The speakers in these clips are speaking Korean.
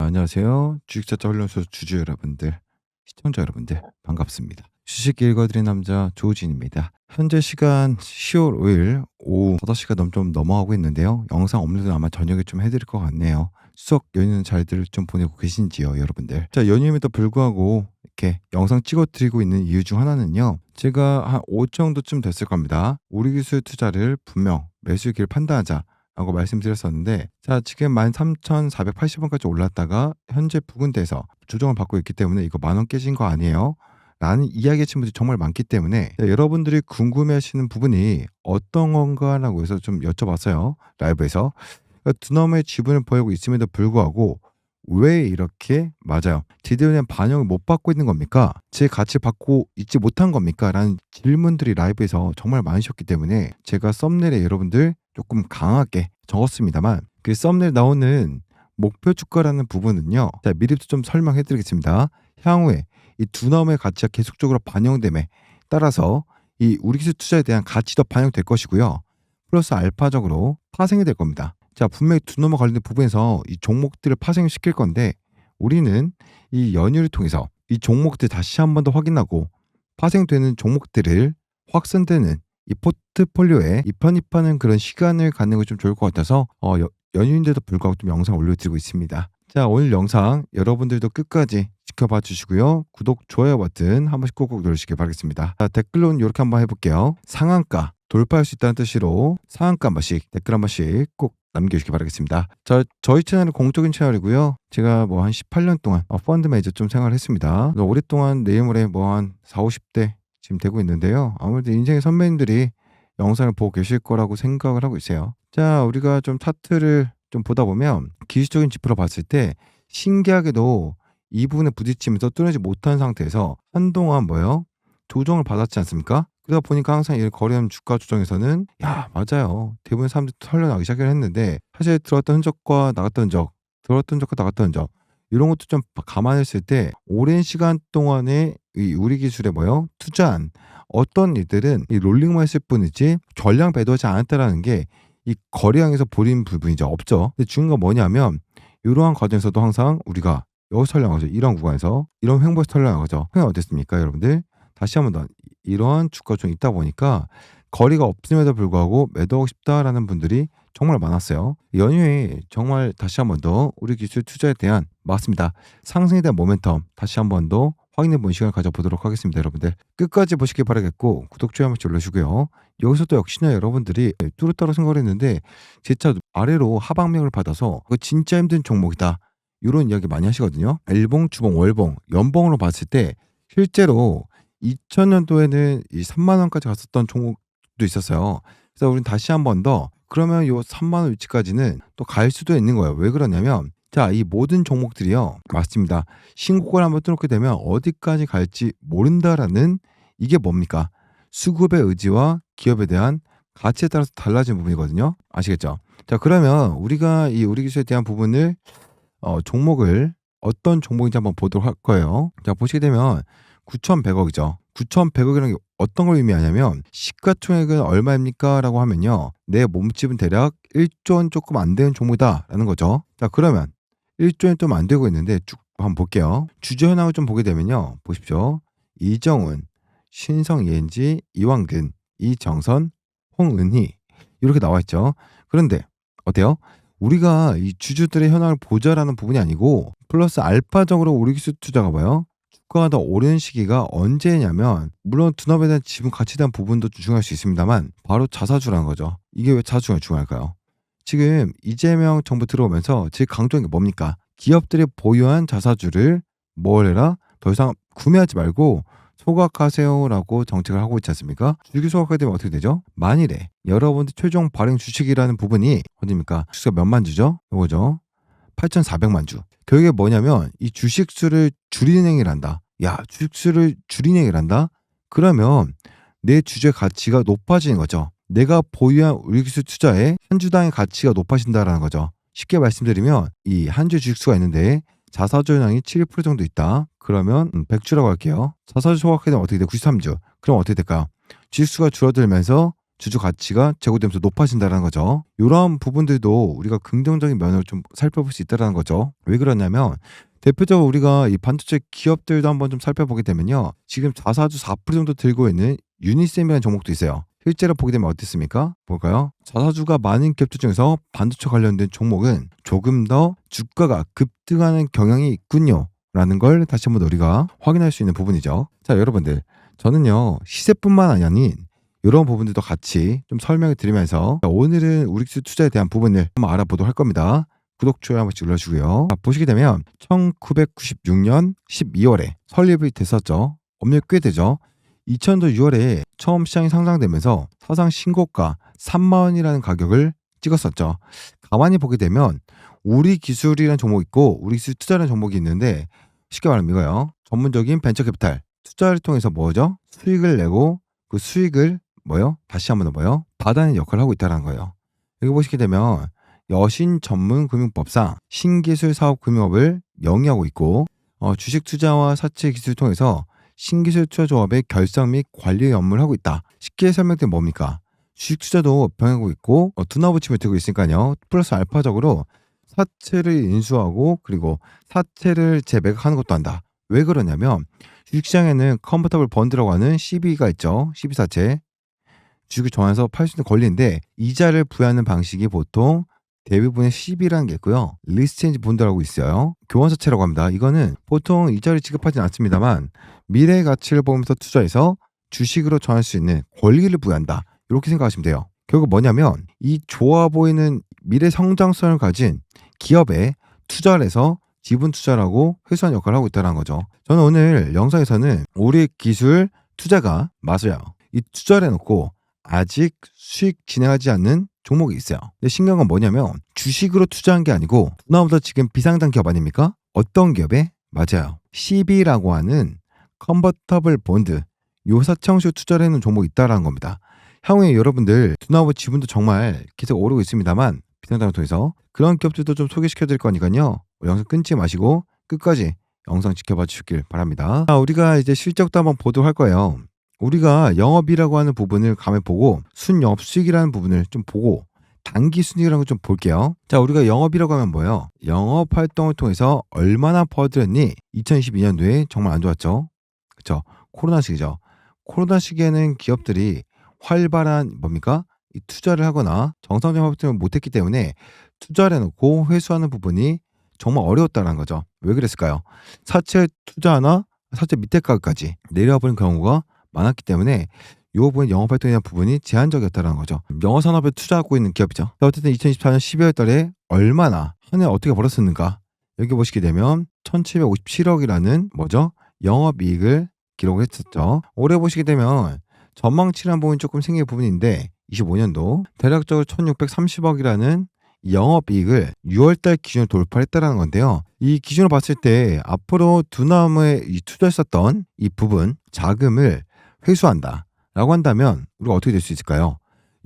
안녕하세요. 주식자자 훈련소 주주 여러분들, 시청자 여러분들 반갑습니다. 주식 읽어드린 남자 조우진입니다. 현재 시간 10월 5일 오후 5시가 좀 넘어가고 있는데요. 영상 업로드는 아마 저녁에 좀 해드릴 것 같네요. 추석 연휴는 잘들 좀 보내고 계신지요, 여러분들? 자, 연휴임에도 불구하고 이렇게 영상 찍어드리고 있는 이유 중 하나는요. 제가 한 5 정도쯤 됐을 겁니다. 우리 기술 투자를 분명 매수길 판단하자. 라고 말씀드렸었는데, 자, 지금 13,480원까지 올랐다가 현재 부근대에서 조정을 받고 있기 때문에 이거 10,000원 깨진 거 아니에요? 라는 이야기 하시는 분들이 정말 많기 때문에, 자, 여러분들이 궁금해하시는 부분이 어떤 건가라고 해서 좀 여쭤봤어요. 라이브에서. 그러니까 두놈의 지분을 보이고 있음에도 불구하고 왜 이렇게, 맞아요, 제대로 된 반영을 못 받고 있는 겁니까? 제 가치 받고 있지 못한 겁니까? 라는 질문들이 라이브에서 정말 많으셨기 때문에 제가 썸네일에 여러분들 조금 강하게 적었습니다만, 그 썸네일 나오는 목표 주가라는 부분은요, 자, 미리부터 좀 설명해 드리겠습니다. 향후에 이 두놈의 가치가 계속적으로 반영됨에 따라서 이 우리 기술 투자에 대한 가치도 반영될 것이고요. 플러스 알파적으로 파생이 될 겁니다. 자, 분명히 두놈과 관련된 부분에서 이 종목들을 파생을 시킬 건데, 우리는 이 연휴를 통해서 이 종목들 다시 한 번 더 확인하고 파생되는 종목들을 확산되는 이 포트폴리오에 편입하는 그런 시간을 갖는 게 좀 좋을 것 같아서 연휴인데도 불구하고 좀 영상 올려드리고 있습니다. 자, 오늘 영상 여러분들도 끝까지 지켜봐 주시고요. 구독, 좋아요 버튼 한 번씩 꼭꼭 누르시길 바라겠습니다. 자, 댓글로는 이렇게 한번 해볼게요. 상한가 돌파할 수 있다는 뜻으로 상한가 한 번씩, 댓글 한 번씩 꼭 남겨주시기 바라겠습니다. 저희 채널은 공적인 채널이고요. 제가 뭐 한 18년 동안 펀드 매니저 좀 생활했습니다. 오랫동안 내일모레 뭐 한 40, 50대 지금 되고 있는데요. 아무래도 인생의 선배님들이 영상을 보고 계실 거라고 생각을 하고 있어요. 자, 우리가 좀 차트를 좀 보다 보면 기술적인 지표로 봤을 때 신기하게도 이 부분에 부딪히면서 뚫어지지 못한 상태에서 한동안 뭐예요? 조정을 받았지 않습니까? 그러다 보니까 항상 이 거래량 주가 조정에서는, 야, 맞아요, 대부분 사람들이 털려나가기 시작을 했는데, 사실 들어왔던 흔적과 나갔던 흔적, 들어왔던 흔적과 나갔던 흔적, 이런 것도 좀 감안했을 때 오랜 시간 동안에 이 우리 기술에 뭐요? 투자한 어떤 일들은 이 롤링만 했을 뿐이지 전량 배도하지 않았다라는 게 이 거래량에서 보이는 부분이죠. 없죠. 근데 중요한 건 뭐냐면, 이러한 과정에서도 항상 우리가 여기서 털려나가죠. 이런 구간에서 이런 횡보에서 털려나가죠. 형이 어땠습니까, 여러분들? 다시 한번 더, 이러한 주가 좀 있다 보니까 거리가 없음에도 불구하고 매도하고 싶다라는 분들이 정말 많았어요. 연휴에 정말 다시 한번 더 우리 기술 투자에 대한, 맞습니다, 상승에 대한 모멘텀 다시 한번 더 확인해 보는 시간을 가져보도록 하겠습니다. 여러분들 끝까지 보시길 바라겠고, 구독, 좋아요 한 번씩 눌러주시고요. 여기서 또 역시나 여러분들이 뚜루따라 생각했는데 제 차 아래로 하방맥을 받아서 그거 진짜 힘든 종목이다, 이런 이야기 많이 하시거든요. 일봉, 주봉, 월봉, 연봉으로 봤을 때 실제로 2000년도에는 이 3만 원까지 갔었던 종목도 있었어요. 그래서 우린 다시 한 번 더, 그러면 요 3만 원 위치까지는 또 갈 수도 있는 거예요. 왜 그러냐면, 자, 이 모든 종목들이요, 맞습니다, 신고가를 한번 뚫게 되면 어디까지 갈지 모른다라는, 이게 뭡니까? 수급의 의지와 기업에 대한 가치에 따라서 달라진 부분이거든요. 아시겠죠? 자, 그러면 우리가 이 우리 기술에 대한 부분을 종목을 어떤 종목인지 한번 보도록 할 거예요. 자, 보시게 되면 9,100억이죠. 9,100억이라는 게 어떤 걸 의미하냐면, 시가총액은 얼마입니까? 라고 하면요, 내 몸집은 대략 1조 원 조금 안 되는 종목이다라는 거죠. 자, 그러면 1조 원 좀 안 되고 있는데 쭉 한번 볼게요. 주주 현황을 좀 보게 되면요, 보십시오. 이정훈, 신성 ENG, 이왕근, 이정선, 홍은희, 이렇게 나와 있죠. 그런데 어때요? 우리가 이 주주들의 현황을 보자라는 부분이 아니고, 플러스 알파적으로 우리 기술 투자가 뭐예요? 주가가 더 오르는 시기가 언제냐면, 물론 두뇌에 대한 지분 가치에 대한 부분도 중요할 수 있습니다만, 바로 자사주라는 거죠. 이게 왜 자사주가 중요할까요? 지금 이재명 정부 들어오면서 제일 강조한 게 뭡니까? 기업들이 보유한 자사주를 뭘 해라? 더 이상 구매하지 말고 소각하세요라고 정책을 하고 있지 않습니까? 주식 소각하게 되면 어떻게 되죠? 만일에 여러분들 최종 발행 주식이라는 부분이 어디입니까? 주식수가 몇만 주죠? 이거죠. 8,400만 주. 결국에 뭐냐면, 이 주식수를 줄이는 행위를 한다. 야, 주식수를 줄이는 행위를 한다? 그러면 내 주주의 가치가 높아지는 거죠. 내가 보유한 우리 기술 투자에 한 주당의 가치가 높아진다라는 거죠. 쉽게 말씀드리면, 이 한 주 주식수가 있는데 자사주 현황이 7% 정도 있다. 그러면 100주라고 할게요. 자사주 소각하게 되면 어떻게 돼? 93주. 그럼 어떻게 될까요? 주식수가 줄어들면서 주주 가치가 제고되면서 높아진다는 거죠. 이런 부분들도 우리가 긍정적인 면을 좀 살펴볼 수 있다는 거죠. 왜 그러냐면 대표적으로 우리가 이 반도체 기업들도 한번 좀 살펴보게 되면요. 지금 자사주 4% 정도 들고 있는 유니셈이라는 종목도 있어요. 실제로 보게 되면 어떻습니까? 볼까요? 자사주가 많은 기업들 중에서 반도체 관련된 종목은 조금 더 주가가 급등하는 경향이 있군요. 라는 걸 다시 한번 우리가 확인할 수 있는 부분이죠. 자, 여러분들. 저는요, 시세뿐만 아닌 이런 부분들도 같이 좀 설명을 드리면서 오늘은 우릭스 투자에 대한 부분을 한번 알아보도록 할 겁니다. 구독, 좋아요 한 번씩 눌러주고요. 보시게 되면 1996년 12월에 설립이 됐었죠. 업력 꽤 되죠. 2000년 6월에 처음 시장이 상장되면서 사상 신고가 3만 원이라는 가격을 찍었었죠. 가만히 보게 되면 우리 기술이라는 종목이 있고 우리 기술 투자라는 종목이 있는데 쉽게 말하면 이거요. 전문적인 벤처 캐피탈 투자를 통해서 뭐죠? 수익을 내고 그 수익을 뭐요? 다시 한번 뭐요? 받아내는 역할을 하고 있다는 거예요. 여기 보시게 되면 여신 전문 금융법상 신기술 사업 금융업을 영위하고 있고 주식 투자와 사채 기술을 통해서 신기술 투자 조합의 결성 및 관리 업무를 하고 있다. 쉽게 설명드리면 뭡니까? 주식 투자도 병행하고 있고 두나부침을 들고 있으니까요. 플러스 알파적으로 사채를 인수하고 그리고 사채를 재매각하는 것도 한다. 왜 그러냐면 주식시장에는 컨버터블 펀드라고 하는 CB가 있죠. CB 사채. 주식을 정해서 팔 수 있는 권리인데 이자를 부여하는 방식이 보통 대부분의 CB라는 게 있고요. 리스트체인지 본드라고 있어요. 교환사채라고 합니다. 이거는 보통 이자를 지급하진 않습니다만 미래의 가치를 보면서 투자해서 주식으로 전할 수 있는 권리를 부여한다. 이렇게 생각하시면 돼요. 결국 뭐냐면 이 좋아 보이는 미래 성장성을 가진 기업에 투자를 해서 지분 투자라고 회수한 역할을 하고 있다는 거죠. 저는 오늘 영상에서는 우리 기술 투자가 맞아요. 이 투자를 해놓고 아직 수익 진행하지 않는 종목이 있어요. 근데 신기한 건 뭐냐면 주식으로 투자한 게 아니고 두나보다 지금 비상장 기업 아닙니까? 어떤 기업에? 맞아요. CB라고 하는 컨버터블 본드 요 사채형식 투자를 해놓은 종목이 있다라는 겁니다. 향후에 여러분들 두나보 지분도 정말 계속 오르고 있습니다만 비상장을 통해서 그런 기업들도 좀 소개시켜 드릴 거니까요. 영상 끊지 마시고 끝까지 영상 지켜봐 주시길 바랍니다. 우리가 이제 실적도 한번 보도록 할 거예요. 우리가 영업이라고 하는 부분을 감에 보고 순영업 수익이라는 부분을 좀 보고 단기 순이익이라는 걸 좀 볼게요. 자, 우리가 영업이라고 하면 뭐예요? 영업 활동을 통해서 얼마나 퍼들었니? 2022년도에 정말 안 좋았죠. 그렇죠? 코로나 시기죠. 코로나 시기에는 기업들이 활발한 뭡니까? 이 투자를 하거나 정상적인 활동을 못했기 때문에 투자를 해놓고 회수하는 부분이 정말 어려웠다는 거죠. 왜 그랬을까요? 사채 투자나 사채 밑에 가격까지 내려와버린 경우가 많았기 때문에 이 부분 영업활동에 대한 부분이 제한적이었다는 거죠. 영어산업에 투자하고 있는 기업이죠. 어쨌든 2024년 12월 달에 얼마나 한 해 어떻게 벌었었는가 여기 보시게 되면 1757억이라는 뭐죠? 영업이익을 기록을 했었죠. 올해 보시게 되면 전망치라는 부분이 조금 생긴 부분인데 25년도 대략적으로 1630억이라는 영업이익을 6월달 기준으로 돌파했다는 건데요. 이 기준으로 봤을 때 앞으로 두나무에 투자했었던 이 부분 자금을 회수한다 라고 한다면 우리가 어떻게 될 수 있을까요?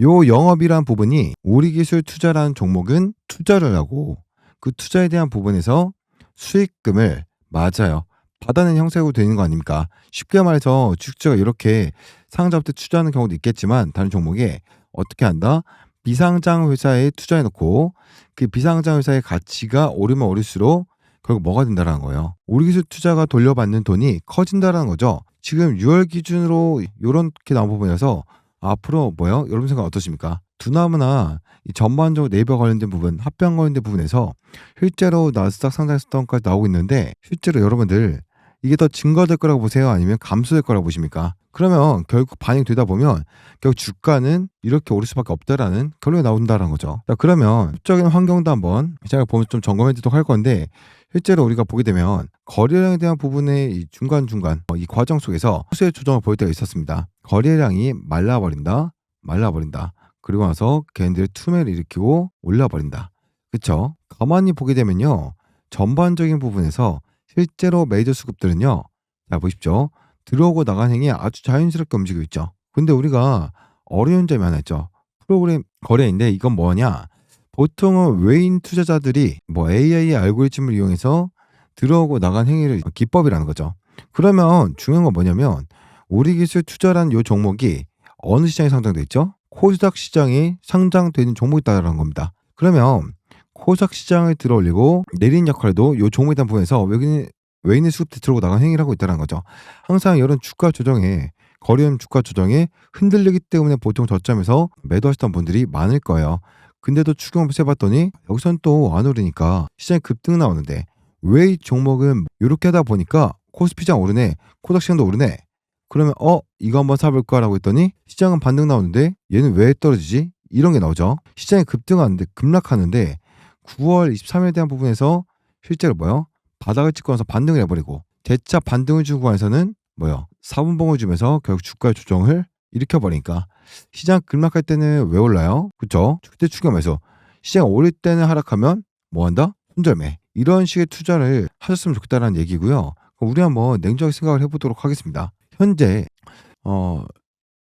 요 영업이란 부분이 우리기술 투자라는 종목은 투자를 하고 그 투자에 대한 부분에서 수익금을 맞아요. 받아내는 형태로 되는 거 아닙니까? 쉽게 말해서 주식주가 이렇게 상장할 때 투자하는 경우도 있겠지만 다른 종목에 어떻게 한다? 비상장 회사에 투자해놓고 그 비상장 회사의 가치가 오르면 오를수록 결국 뭐가 된다는 거예요. 우리 기술 투자가 돌려받는 돈이 커진다는 거죠. 지금 6월 기준으로 이렇게 나온 부분에서 앞으로 뭐요? 여러분 생각 어떠십니까? 두나무나 이 전반적으로 네이버 관련된 부분, 합병 관련된 부분에서 실제로 나스닥 상장했던 것까지 나오고 있는데 실제로 여러분들 이게 더 증가될 거라고 보세요? 아니면 감소될 거라고 보십니까? 그러면 결국 반영되다 보면 결국 주가는 이렇게 오를 수밖에 없다라는 결론이 나온다는 거죠. 자, 그러면 법적인 환경도 한번 제가 보면 좀 점검해 드리도록 할 건데 실제로 우리가 보게 되면 거래량에 대한 부분의 이 중간중간 이 과정 속에서 호수의 조정을 볼 때가 있었습니다. 거래량이 말라버린다. 그리고 나서 걔네들의 투매를 일으키고 올라버린다. 그쵸? 가만히 보게 되면요. 전반적인 부분에서 실제로 메이저 수급들은요. 자, 보십시오. 들어오고 나간 행위 아주 자연스럽게 움직이고 있죠. 근데 우리가 어려운 점이 하나 있죠. 프로그램 거래인데 이건 뭐냐? 보통은 외인 투자자들이 뭐 AI 알고리즘을 이용해서 들어오고 나간 행위를 기법이라는 거죠. 그러면 중요한 건 뭐냐면 우리 기술 투자라는 요 종목이 어느 시장에 상장돼 있죠? 코스닥 시장이 상장되는 종목이 있다라는 겁니다. 그러면 코스닥 시장을 들어올리고 내리는 역할도 이 종목에 대한 부분에서 외인의 수급도 들어오고 나가는 행위를 하고 있다는 거죠. 항상 이런 주가 조정에 거래형 주가 조정에 흔들리기 때문에 보통 저점에서 매도하시던 분들이 많을 거예요. 근데도 추경을 해봤더니 여기선 또 안 오르니까 시장이 급등 나오는데 왜 이 종목은 이렇게 하다 보니까 코스피장 오르네, 코스닥 시장도 오르네. 그러면 이거 한번 사볼까라고 했더니 시장은 반등 나오는데 얘는 왜 떨어지지? 이런 게 나오죠. 시장이 급등하는데 급락하는데 9월 23일에 대한 부분에서 실제로 뭐요? 바닥을 찍고 나서 반등을 해버리고 재차 반등을 주고 나서는 뭐요? 4분봉을 주면서 결국 주가 조정을 일으켜버리니까 시장 급락할 때는 왜 올라요? 그쵸? 그때 추격해서 시장 오를 때는 하락하면 뭐한다? 손절매. 이런 식의 투자를 하셨으면 좋겠다는 얘기고요. 우리 한번 냉정하게 생각을 해보도록 하겠습니다. 현재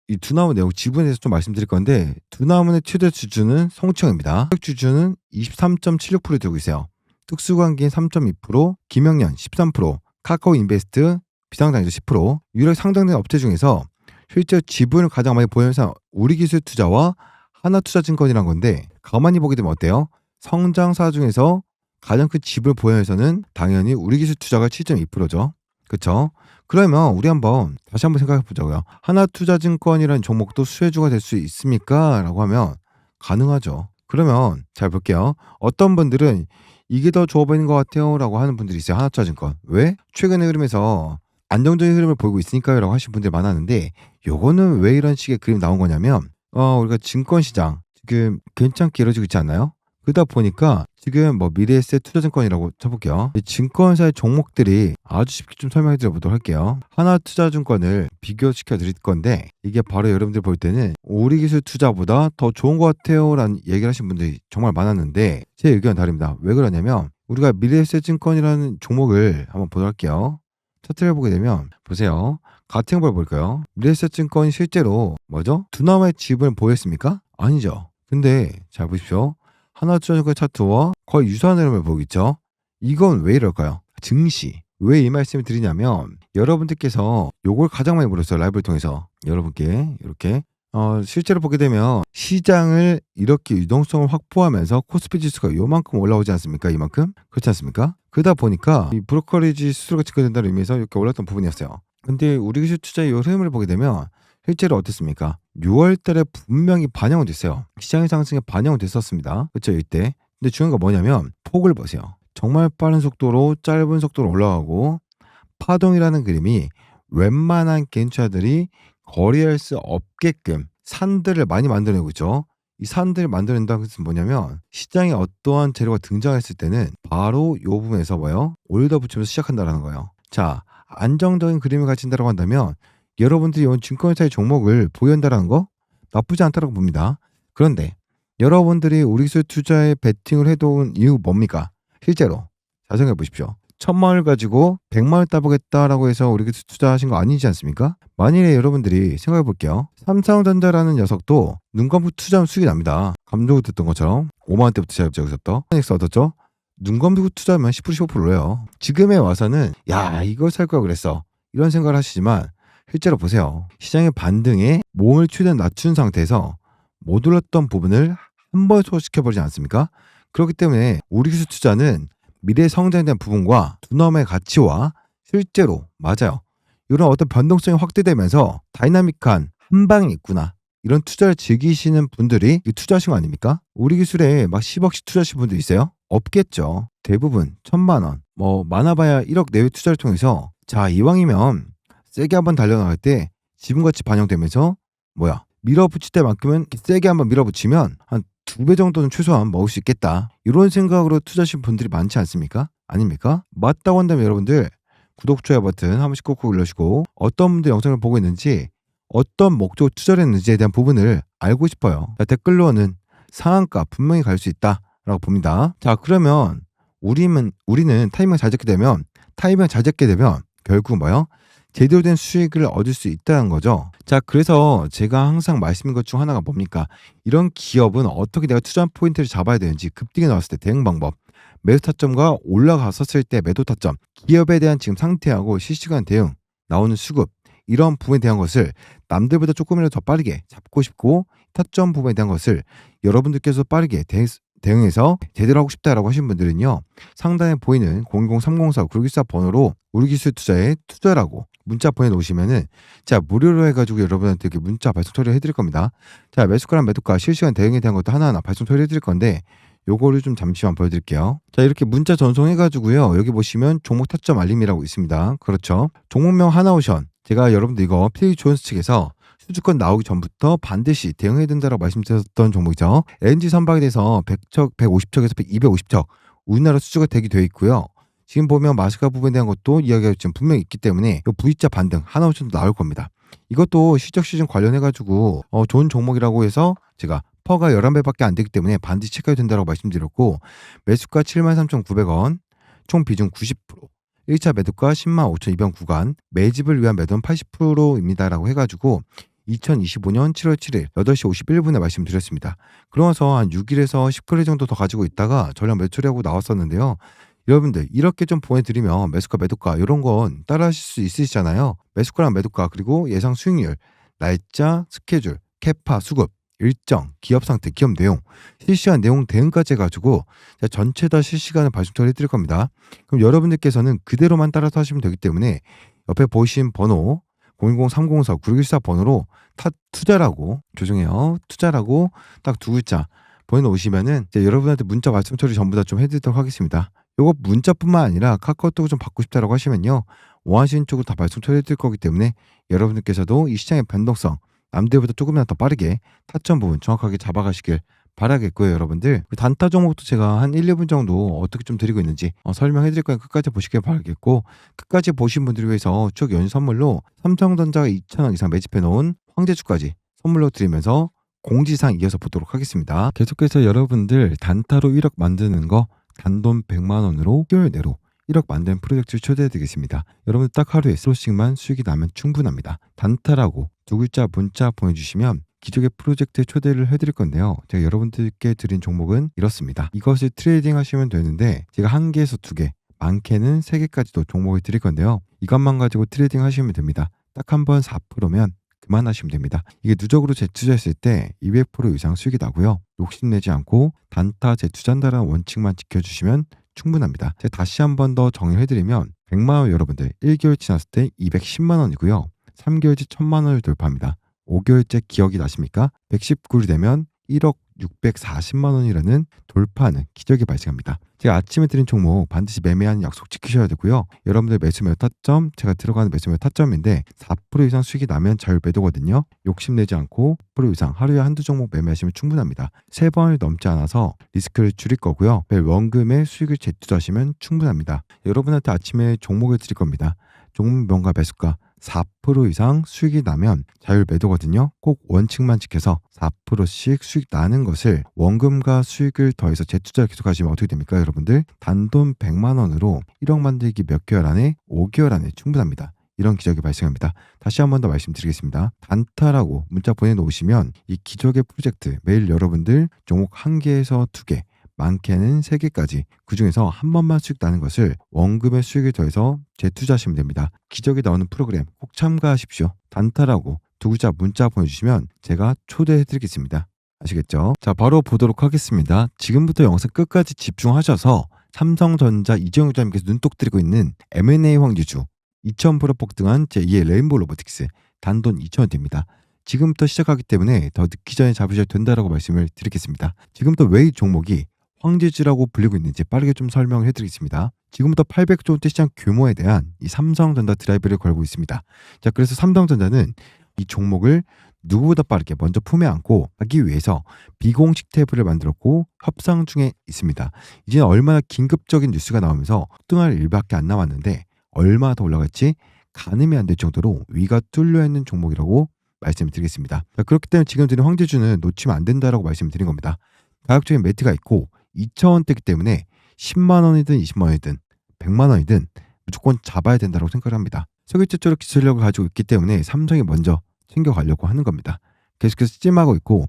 이 두나무 내용 지분에 대해서 좀 말씀드릴 건데 두나무의 최대 주주는 성추형입니다. 주주는 23.76% 되고 있어요. 특수관계인 3.2%, 김영년 13%, 카카오인베스트 비상장주 10%, 유력 상장된 업체 중에서 실제 지분을 가장 많이 보유하면서 우리기술투자와 하나투자증권이란 건데 가만히 보게 되면 어때요? 성장사 중에서 가장 큰 지분을 보유하면서는 당연히 우리기술투자가 7.2%죠. 그쵸? 그러면 우리 다시 한번 생각해 보자고요. 하나투자증권이라는 종목도 수혜주가 될 수 있습니까? 라고 하면 가능하죠. 그러면 잘 볼게요. 어떤 분들은 이게 더 좋아 보이는 것 같아요 라고 하는 분들이 있어요. 하나투자증권. 왜? 최근의 흐름에서 안정적인 흐름을 보이고 있으니까요 라고 하시는 분들이 많았는데 요거는 왜 이런 식의 그림이 나온 거냐면 우리가 증권시장 지금 괜찮게 이루어지고 있지 않나요? 그러다 보니까 지금 미래에셋 투자증권이라고 쳐볼게요. 이 증권사의 종목들이 아주 쉽게 좀 설명해 드려보도록 할게요. 하나투자증권을 비교시켜 드릴 건데 이게 바로 여러분들 볼 때는 우리기술 투자보다 더 좋은 것 같아요 라는 얘기를 하신 분들이 정말 많았는데 제 의견은 다릅니다. 왜 그러냐면 우리가 미래에셋 증권이라는 종목을 한번 보도록 할게요. 차트를 보게 되면 보세요. 같은 걸 볼까요? 미래에셋 증권이 실제로 뭐죠? 두나무의 지분을 보였습니까? 아니죠. 근데 잘 보십시오. 하나투자증권 차트와 거의 유사한 흐름을 보고 있죠. 이건 왜 이럴까요? 증시. 왜 이 말씀을 드리냐면 여러분들께서 요걸 가장 많이 물었어요. 라이브를 통해서. 여러분께 이렇게 실제로 보게 되면 시장을 이렇게 유동성을 확보하면서 코스피 지수가 요만큼 올라오지 않습니까? 이만큼? 그렇지 않습니까? 그러다 보니까 이 브로커리지 수수료가 측정된다는 의미에서 이렇게 올랐던 부분이었어요. 근데 우리 기술 투자의 이 흐름을 보게 되면 실제로 어땠습니까? 6월 달에 분명히 반영은 됐어요. 시장의 상승에 반영은 됐었습니다. 그렇죠? 이때. 근데 중요한 건 뭐냐면 폭을 보세요. 정말 빠른 속도로 짧은 속도로 올라가고 파동이라는 그림이 웬만한 개인투자들이 거래할 수 없게끔 산들을 많이 만들어내고 있죠. 이 산들을 만들어낸다는 것은 뭐냐면 시장에 어떠한 재료가 등장했을 때는 바로 이 부분에서 뭐예요? 올더 붙이면서 시작한다는 거예요. 자, 안정적인 그림을 가진다고 한다면 여러분들이 이런 증권사의 종목을 보유한다는 거 나쁘지 않다고 봅니다. 그런데 여러분들이 우리기술 투자에 베팅을 해놓은 이유 뭡니까? 실제로 잘 생각해 보십시오. 1,000만 원을 가지고 100만 원 따보겠다라고 해서 우리기술 투자하신 거 아니지 않습니까? 만일에 여러분들이 생각해 볼게요. 삼성전자라는 녀석도 눈 감고 투자하면 수익이 납니다. 감독이 됐던 것처럼 5만 원대부터 시작했죠. 여기서부터. 넥스 얻었죠? 눈 감고 투자하면 10% 15% 올려요. 지금에 와서는 야 이걸 살 거야 그랬어. 이런 생각을 하시지만 실제로 보세요. 시장의 반등에 몸을 최대한 낮춘 상태에서 못 올랐던 부분을 한 번에 소화시켜버리지 않습니까? 그렇기 때문에 우리 기술 투자는 미래 성장에 대한 부분과 두나무의 가치와 실제로 맞아요. 이런 어떤 변동성이 확대되면서 다이나믹한 한 방이 있구나. 이런 투자를 즐기시는 분들이 투자하신 거 아닙니까? 우리 기술에 막 10억씩 투자하신 분들 있어요? 없겠죠. 대부분 1,000만 원, 많아봐야 1억 내외 투자를 통해서 자 이왕이면 세게 한번 달려나갈 때 지분가치 반영되면서 밀어붙일 때만큼은 세게 한번 밀어붙이면 한 2배 정도는 최소한 먹을 수 있겠다. 이런 생각으로 투자하신 분들이 많지 않습니까? 아닙니까? 맞다고 한다면 여러분들 구독, 좋아요 버튼 한 번씩 꾹꾹 눌러주시고 어떤 분들 영상을 보고 있는지 어떤 목적으로 투자를 했는지에 대한 부분을 알고 싶어요. 자, 댓글로는 상한가 분명히 갈 수 있다라고 봅니다. 자 그러면 우리는 타이밍을 잘 잡게 되면 결국 제대로 된 수익을 얻을 수 있다는 거죠. 자, 그래서 제가 항상 말씀인 것 중 하나가 뭡니까? 이런 기업은 어떻게 내가 투자 포인트를 잡아야 되는지 급등이 나왔을 때 대응 방법, 매수 타점과 올라갔었을 때 매도 타점, 기업에 대한 지금 상태하고 실시간 대응, 나오는 수급, 이런 부분에 대한 것을 남들보다 조금이라도 더 빠르게 잡고 싶고 타점 부분에 대한 것을 여러분들께서 빠르게 대응해서 제대로 하고 싶다라고 하신 분들은요. 상단에 보이는 010-304-9614 번호로 우리기술투자에 투자라고 문자 보내놓으시면은 자 무료로 해가지고 여러분한테 이렇게 문자 발송 처리를 해드릴 겁니다. 자 매수가랑 매도가 실시간 대응에 대한 것도 하나하나 발송 처리해드릴 건데 요거를 좀 잠시만 보여드릴게요. 자 이렇게 문자 전송해가지고요. 여기 보시면 종목 타점 알림이라고 있습니다. 그렇죠. 종목명 하나오션 제가 여러분들 이거 PH존스 측에서 수주권 나오기 전부터 반드시 대응해야 된다라고 말씀드렸던 종목이죠. LNG 선박에 대해서 100척, 150척에서 250척 우리나라 수주가 대기되어 있고요. 지금 보면 마스가 부분에 대한 것도 이야기가 지금 분명히 있기 때문에 이 V자 반등 하나오션도 나올 겁니다. 이것도 실적 시즌 관련해가지고 좋은 종목이라고 해서 제가 퍼가 11배밖에 안 되기 때문에 반드시 체크해야 된다고 말씀드렸고 매수가 73,900원 총 비중 90% 1차 매도가 105,200원 구간 매집을 위한 매도는 80%입니다라고 해가지고 2025년 7월 7일 8시 51분에 말씀드렸습니다. 그러면서 한 6일에서 10거래 정도 더 가지고 있다가 전량 매도 처리하고 나왔었는데요. 여러분들 이렇게 좀 보내드리면 매수가 매도가 이런 건 따라하실 수 있으시잖아요. 매수가랑 매도가 그리고 예상 수익률, 날짜, 스케줄, 캐파, 수급, 일정, 기업 상태, 기업 내용, 실시간 내용 대응까지 해가지고 전체 다 실시간에 발송 처리해드릴 겁니다. 그럼 여러분들께서는 그대로만 따라서 하시면 되기 때문에 옆에 보이신 번호 010-304-9614 번호로 투자라고 투자라고 딱 두 글자 보내놓으시면은 여러분한테 문자 말씀 처리 전부 다 좀 해드리도록 하겠습니다. 요거 문자뿐만 아니라 카카오톡을 좀 받고 싶다라고 하시면요. 원하시는 쪽으로 다 발송 처리해드릴 거기 때문에 여러분들께서도 이 시장의 변동성 남들보다 조금이나 더 빠르게 타점 부분 정확하게 잡아가시길 바라겠고요. 여러분들 단타 종목도 제가 한 1, 2분 정도 어떻게 좀 드리고 있는지 설명해드릴 거니까 끝까지 보시길 바라겠고 끝까지 보신 분들을 위해서 추억 연휴 선물로 삼성전자가 2,000원 이상 매집해 놓은 황제주까지 선물로 드리면서 공지사항 이어서 보도록 하겠습니다. 계속해서 여러분들 단타로 1억 만드는 거 단돈 100만 원으로 6개월 내로 1억 만드는 프로젝트를 초대해드리겠습니다. 여러분들 딱 하루에 스로씩만 수익이 나면 충분합니다. 단타라고 두 글자 문자 보내주시면 기존의 프로젝트에 초대를 해드릴 건데요. 제가 여러분들께 드린 종목은 이렇습니다. 이것을 트레이딩 하시면 되는데 제가 1개에서 2개, 많게는 3개까지도 종목을 드릴 건데요. 이것만 가지고 트레이딩 하시면 됩니다. 딱 한 번 4%면 그만하시면 됩니다. 이게 누적으로 재투자했을 때 200% 이상 수익이 나고요. 욕심내지 않고 단타 재투자한다는 원칙만 지켜주시면 충분합니다. 제가 다시 한 번 더 정리해드리면 100만 원 여러분들 1개월 지났을 때 210만 원이고요. 3개월째 1000만 원을 돌파합니다. 5개월째 기억이 나십니까? 119일이 되면 1억 640만 원이라는 돌파하는 기적이 발생합니다. 제가 아침에 드린 종목 반드시 매매하는 약속 지키셔야 되고요. 여러분들 매수 매도 타점, 제가 들어가는 매수 매도 타점인데 4% 이상 수익이 나면 자율 매도거든요. 욕심내지 않고 4% 이상 하루에 한두 종목 매매하시면 충분합니다. 3번을 넘지 않아서 리스크를 줄일 거고요. 매일 원금의 수익을 재투자하시면 충분합니다. 여러분한테 아침에 종목을 드릴 겁니다. 종목명과 매수가 4% 이상 수익이 나면 자율 매도거든요. 꼭 원칙만 지켜서 4%씩 수익 나는 것을 원금과 수익을 더해서 재투자를 계속하시면 어떻게 됩니까? 여러분들 단돈 100만 원으로 1억 만들기 몇 개월 안에 5개월 안에 충분합니다. 이런 기적이 발생합니다. 다시 한 번 더 말씀드리겠습니다. 단타라고 문자 보내놓으시면 이 기적의 프로젝트 매일 여러분들 종목 1개에서 2개 많게는 3개까지 그중에서 한 번만 수익 나는 것을 원금의 수익을 더해서 재투자하시면 됩니다. 기적이 나오는 프로그램 꼭 참가하십시오. 단타라고 두 글자 문자 보내주시면 제가 초대해드리겠습니다. 아시겠죠? 자 바로 보도록 하겠습니다. 지금부터 영상 끝까지 집중하셔서 삼성전자 이정유 부장님께서 눈독 들이고 있는 M&A 황제주 2000% 폭등한 제2의 레인보우 로보틱스 단돈 2,000원대입니다. 지금부터 시작하기 때문에 더 늦기 전에 잡으셔야 된다라고 말씀을 드리겠습니다. 지금부터 왜 이 종목이 황제주라고 불리고 있는지 빠르게 좀 설명을 해드리겠습니다. 지금부터 800조 원대 시장 규모에 대한 이 삼성전자 드라이브를 걸고 있습니다. 자, 그래서 삼성전자는 이 종목을 누구보다 빠르게 먼저 품에 안고 하기 위해서 비공식 탭을 만들었고 협상 중에 있습니다. 이제는 얼마나 긴급적인 뉴스가 나오면서 폭등할 일밖에 안 남았는데 얼마나 더 올라갈지 가늠이 안 될 정도로 위가 뚫려 있는 종목이라고 말씀을 드리겠습니다. 자, 그렇기 때문에 지금 드린 황제주는 놓치면 안 된다라고 말씀을 드린 겁니다. 가격적인 매트가 있고 2,000원대이기 때문에 10만 원이든 20만 원이든 100만 원이든 무조건 잡아야 된다고 생각을 합니다. 세계적으로 기술력을 가지고 있기 때문에 삼성이 먼저 챙겨가려고 하는 겁니다. 계속해서 찜하고 있고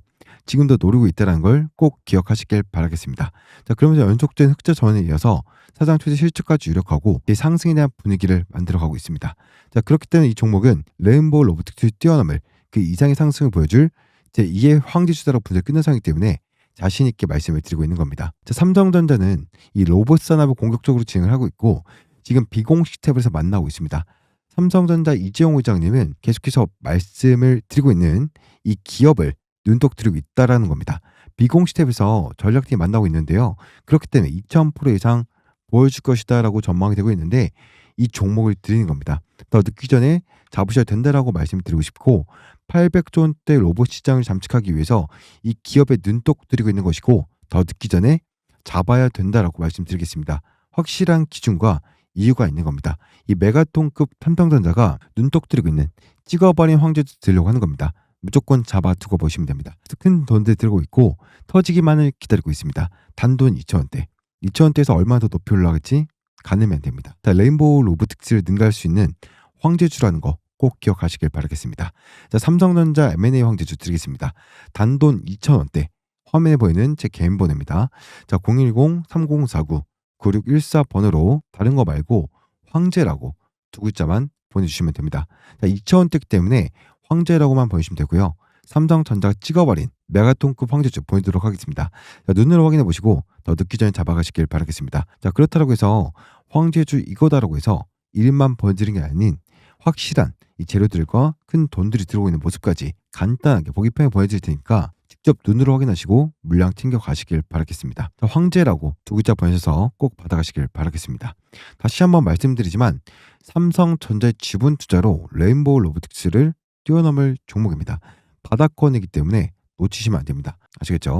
지금도 노리고 있다는 걸 꼭 기억하시길 바라겠습니다. 자, 그러면서 연속된 흑자 전환에 이어서 사상 최대 실적까지 유력하고 상승에 대한 분위기를 만들어가고 있습니다. 자, 그렇기 때문에 이 종목은 레인보우 로보틱스 뛰어남을 그 이상의 상승을 보여줄 제2의 황제주다라고 분석이 끝난 상황이기 때문에 자신 있게 말씀을 드리고 있는 겁니다. 자, 삼성전자는 이 로봇 산업을 공격적으로 진행을 하고 있고 지금 비공식 탭에서 만나고 있습니다. 삼성전자 이재용 의장님은 계속해서 말씀을 드리고 있는 이 기업을 눈독 들이고 있다라는 겁니다. 비공식 탭에서 전략팀이 만나고 있는데요. 그렇기 때문에 2,000% 이상 보여줄 것이다라고 전망이 되고 있는데 이 종목을 드리는 겁니다. 더 늦기 전에 잡으셔야 된다라고 말씀드리고 싶고 800조 원대 로봇 시장을 잠식하기 위해서 이 기업에 눈독 들이고 있는 것이고 더 늦기 전에 잡아야 된다라고 말씀드리겠습니다. 확실한 기준과 이유가 있는 겁니다. 이 메가톤급 삼성전자가 눈독 들이고 있는 찍어버린 황제도 들려고 하는 겁니다. 무조건 잡아 두고 보시면 됩니다. 큰 돈들 들고 있고 터지기만을 기다리고 있습니다. 단돈 2,000원대. 2,000원대에서 얼마나 더 높이 올라갈지 가늠면 됩니다. 자, 레인보우 로보틱스를 능가할 수 있는 황제주라는 거 꼭 기억하시길 바라겠습니다. 자, 삼성전자 M&A 황제주 드리겠습니다. 단돈 2,000원대. 화면에 보이는 제 개인 번호입니다. 자, 010-3049-9614번으로 다른 거 말고 황제라고 두 글자만 보내주시면 됩니다. 자, 2,000원대이기 때문에 황제라고만 보내주시면 되고요. 삼성전자가 찍어버린 메가톤급 황제주 보내도록 하겠습니다. 자, 눈으로 확인해 보시고 더 늦기 전에 잡아가시길 바라겠습니다. 자, 그렇다고 해서 황제주 이거다라고 해서 이름만 보여드리는 게 아닌 확실한 이 재료들과 큰 돈들이 들어오고 있는 모습까지 간단하게 보기편에 보여드릴 테니까 직접 눈으로 확인하시고 물량 챙겨 가시길 바라겠습니다. 자, 황제라고 두 글자 보내셔서 꼭 받아가시길 바라겠습니다. 다시 한번 말씀드리지만 삼성전자의 지분 투자로 레인보우 로보틱스를 뛰어넘을 종목입니다. 바닥권이기 때문에 놓치시면 안 됩니다. 아시겠죠?